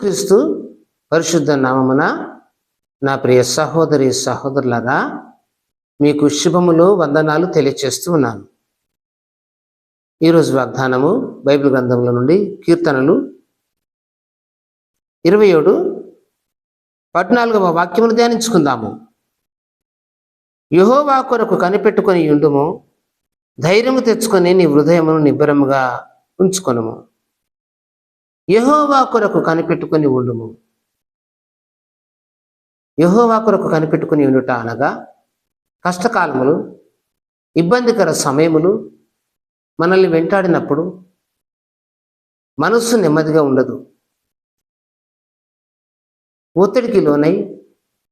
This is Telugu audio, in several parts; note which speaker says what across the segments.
Speaker 1: యేసుక్రీస్తు పరిశుద్ధ నామమున నా ప్రియ సహోదరి సహోదరులారా, మీకు శుభములు వందనాలు తెలియచేస్తూ ఉన్నాను. ఈరోజు వాగ్దానము బైబిల్ గ్రంథంలో నుండి కీర్తనలు 27:14 వాక్యమును ధ్యానించుకుందాము. యెహోవా కొరకు కనిపెట్టుకొని ఉండుము, ధైర్యము తెచ్చుకొని నీ హృదయమును నిబ్బరముగా ఉంచుకొనుము. యెహోవా కొరకు కనిపెట్టుకొని ఉండుము. యెహోవా కొరకు కనిపెట్టుకుని ఉండుట అనగా కష్టకాలములు, ఇబ్బందికర సమయములు మనల్ని వెంటాడినప్పుడు మనస్సు నెమ్మదిగా ఉండదు. ఒత్తిడికి లోనై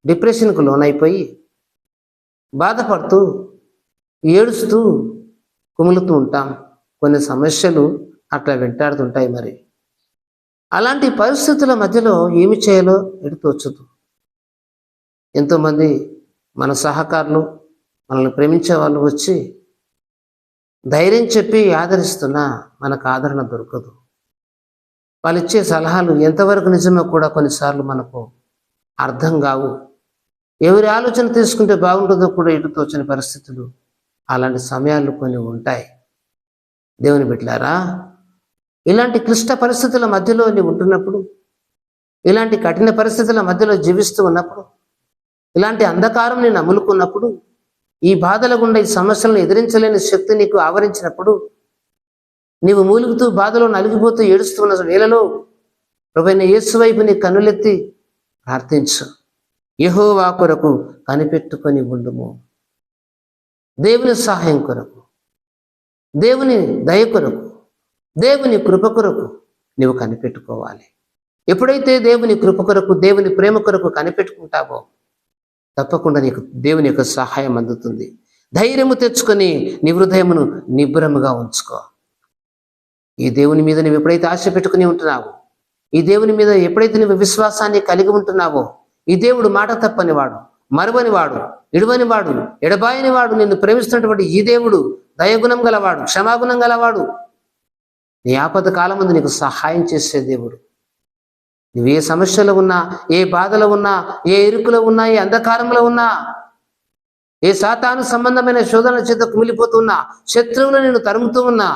Speaker 1: డిప్రెషన్కు లోనైపోయి బాధపడుతూ ఏడుస్తూ కుములుతూ ఉంటాం. కొన్ని సమస్యలు అట్లా వెంటాడుతుంటాయి. మరి అలాంటి పరిస్థితుల మధ్యలో ఏమి చేయాలో ఎడుతోచదు. ఎంతోమంది మన సహకారులు, మనల్ని ప్రేమించే వాళ్ళు వచ్చి ధైర్యం చెప్పి ఆదరిస్తున్నా మనకు ఆదరణ దొరకదు. వాళ్ళు ఇచ్చే సలహాలు ఎంతవరకు నిజమో కూడా కొన్నిసార్లు మనకు అర్థం కావు. ఎవరి ఆలోచన తీసుకుంటే బాగుంటుందో కూడా ఎటుతోచని పరిస్థితులు, అలాంటి సమయాలు కొన్ని ఉంటాయి. దేవుని బిడ్డలారా, ఇలాంటి క్లిష్ట పరిస్థితుల మధ్యలో నీవు ఉంటున్నప్పుడు, ఇలాంటి కఠిన పరిస్థితుల మధ్యలో జీవిస్తూ ఉన్నప్పుడు, ఇలాంటి అంధకారం నేను అములుకున్నప్పుడు, ఈ బాధల గుండా ఈ సమస్యలను ఎదిరించలేని శక్తి నీకు ఆవరించినప్పుడు, నీవు మూలుగుతూ బాధలో నలిగిపోతూ ఏడుస్తున్న వేళలో ప్రభువైన యేసు వైపు నీ కన్నులెత్తి ప్రార్థించు. యెహోవా కొరకు కనిపెట్టుకొని ఉండుము. దేవుని సహాయం కొరకు, దేవుని దయ కొరకు, దేవుని కృప కొరకు నీవు కనిపెట్టుకోవాలి. ఎప్పుడైతే దేవుని కృప కొరకు, దేవుని ప్రేమ కొరకు కనిపెట్టుకుంటావో తప్పకుండా నీకు దేవుని యొక్క సహాయం అందుతుంది. ధైర్యము తెచ్చుకొని నీ హృదయమును నిబ్బరముగా ఉంచుకో. ఈ దేవుని మీద నువ్వు ఎప్పుడైతే ఆశ పెట్టుకుని ఉంటున్నావో, ఈ దేవుని మీద ఎప్పుడైతే నువ్వు విశ్వాసాన్ని కలిగి ఉంటున్నావో, ఈ దేవుడు మాట తప్పని వాడు, మరువని వాడు, ఇడువని వాడు, ఎడబాయని వాడు, నిన్ను ప్రేమిస్తున్నటువంటి ఈ దేవుడు దయగుణం గలవాడు, క్షమాగుణం గలవాడు, నీ ఆపద కాలం ముందు నీకు సహాయం చేసే దేవుడు. నువ్వు ఏ సమస్యలో ఉన్నా, ఏ బాధలో ఉన్నా, ఏ ఇరుకులో ఉన్నా, ఏ అంధకారంలో ఉన్నా, ఏ సాతాను సంబంధమైన శోధన చేత కుమిలిపోతున్నా, శత్రువులు నేను తరుముతూ ఉన్నా,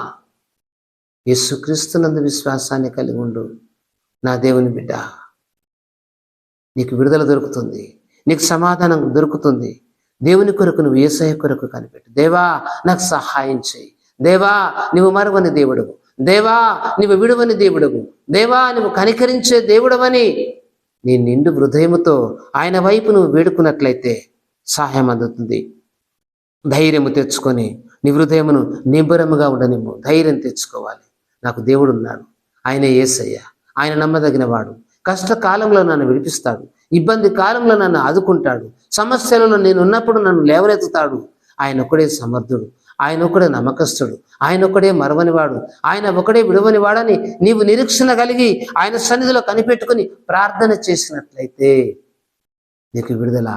Speaker 1: యేసుక్రీస్తునందు విశ్వాసాన్ని కలిగి ఉండు. నా దేవుని బిడ్డ, నీకు విడుదల దొరుకుతుంది, నీకు సమాధానం దొరుకుతుంది. దేవుని కొరకు నువ్వు యేసయ్య కొరకు కనిపెట్టు. దేవా నాకు సహాయం చేయి. దేవా నువ్వు మరువని దేవుడువు. దేవా నువ్వు విడువని దేవుడువు. దేవా నువ్వు కనికరించే దేవుడవని నీ నిండు హృదయముతో ఆయన వైపు నువ్వు వేడుకున్నట్లయితే సహాయం అందుతుంది. ధైర్యము తెచ్చుకొని నీ హృదయమును నిబ్బరముగా ఉండనివ్వు. ధైర్యం తెచ్చుకోవాలి. నాకు దేవుడు ఉన్నాడు, ఆయన యేసయ్య, ఆయన నమ్మదగిన వాడు. కష్టకాలంలో నన్ను విడిపిస్తాడు, ఇబ్బంది కాలంలో నన్ను ఆదుకుంటాడు, సమస్యలలో నేను ఉన్నప్పుడు నన్ను లేవనెత్తుతాడు. ఆయన ఒకడే సమర్థుడు, ఆయన ఒకడే నమ్మకస్తుడు, ఆయన ఒకడే మరవనివాడు, ఆయన ఒకడే విడవనివాడని నీవు నిరీక్షణ కలిగి ఆయన సన్నిధిలో కనిపెట్టుకుని ప్రార్థన చేసినట్లయితే నీకు విడుదల,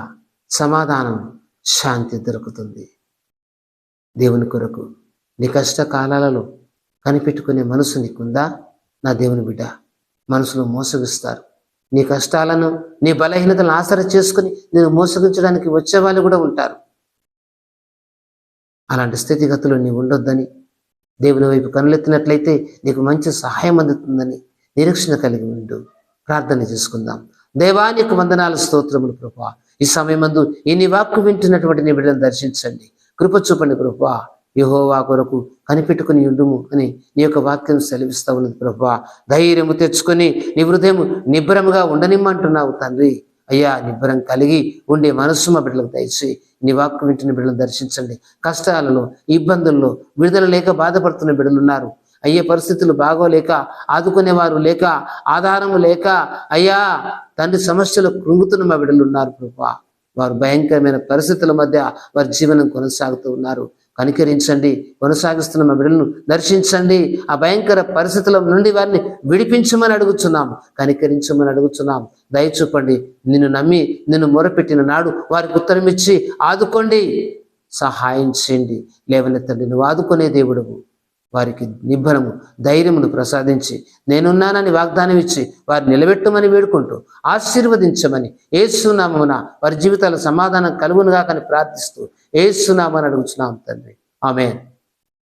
Speaker 1: సమాధానం, శాంతి దొరుకుతుంది. దేవుని కొరకు నీ కష్టకాలాలలో కనిపెట్టుకునే మనసు నీకుందా? నా దేవుని బిడ్డ, మనసును మోసగిస్తారు. నీ కష్టాలను, నీ బలహీనతలను ఆసరా చేసుకుని నేను మోసగించడానికి వచ్చే వాళ్ళు కూడా ఉంటారు. అలాంటి స్థితిగతులు నీవు ఉండొద్దని, దేవుని వైపు కనులెత్తినట్లయితే నీకు మంచి సహాయం అందుతుందని నిరీక్షణ కలిగి ఉండు. ప్రార్థన చేసుకుందాం. దేవా నీకు వందనాలు, స్తోత్రములు ప్రభువా. ఈ సమయమందు ఈ నీ వాక్కు వింటున్నటువంటి నీ బిడ్డను దర్శించండి, కృప చూపండి ప్రభువా. యెహోవా కొరకు కనిపెట్టుకుని ఉండుము అని నీ యొక్క వాక్యం సెలవిస్తా ఉన్నది ప్రభువా. ధైర్యము తెచ్చుకొని నీ హృదయము నిబ్బరముగా ఉండనిమ్మంటున్నావు తండ్రి. అయ్యా, నిబ్బరం కలిగి ఉండే మనస్సు మా బిడ్డలకు దయచేసి నీ వాక్కు వింటున్న బిడ్డలను దర్శించండి. కష్టాలలో, ఇబ్బందుల్లో విడుదల లేక బాధపడుతున్న బిడ్డలు ఉన్నారు. అయ్యే పరిస్థితులు బాగోలేక, ఆదుకునేవారు లేక, ఆధారము లేక, అయ్యా తండ్రి సమస్యలు కృంగుతున్న మా బిడ్డలు ఉన్నారు ప్రభువా. వారు భయంకరమైన పరిస్థితుల మధ్య వారి జీవనం కొనసాగుతూ ఉన్నారు. కనికరించండి, కొనసాగిస్తున్న మా బిడ్డలను దర్శించండి. ఆ భయంకర పరిస్థితుల నుండి వారిని విడిపించమని అడుగుతున్నాం, కనికరించమని అడుగుతున్నాం. దయచూపండి. నిన్ను నమ్మి నిన్ను మొరపెట్టిన నాడు వారికి ఉత్తరం ఇచ్చి ఆదుకోండి, సహాయం చేయండి, లేవనెత్తండి. నువ్వు ఆదుకునే దేవుడువు, వారికి నిబ్బరము ధైర్యమును ప్రసాదించి నేనున్నానని వాగ్దానం ఇచ్చి వారు నిలబెట్టమని వేడుకుంటూ ఆశీర్వదించమని యేసునామమున వారి జీవితాల సమాధానం కలుగునుగా కానీ ప్రార్థిస్తూ యేసునామని అడుగుచున్నాం తండ్రి. ఆమేన్.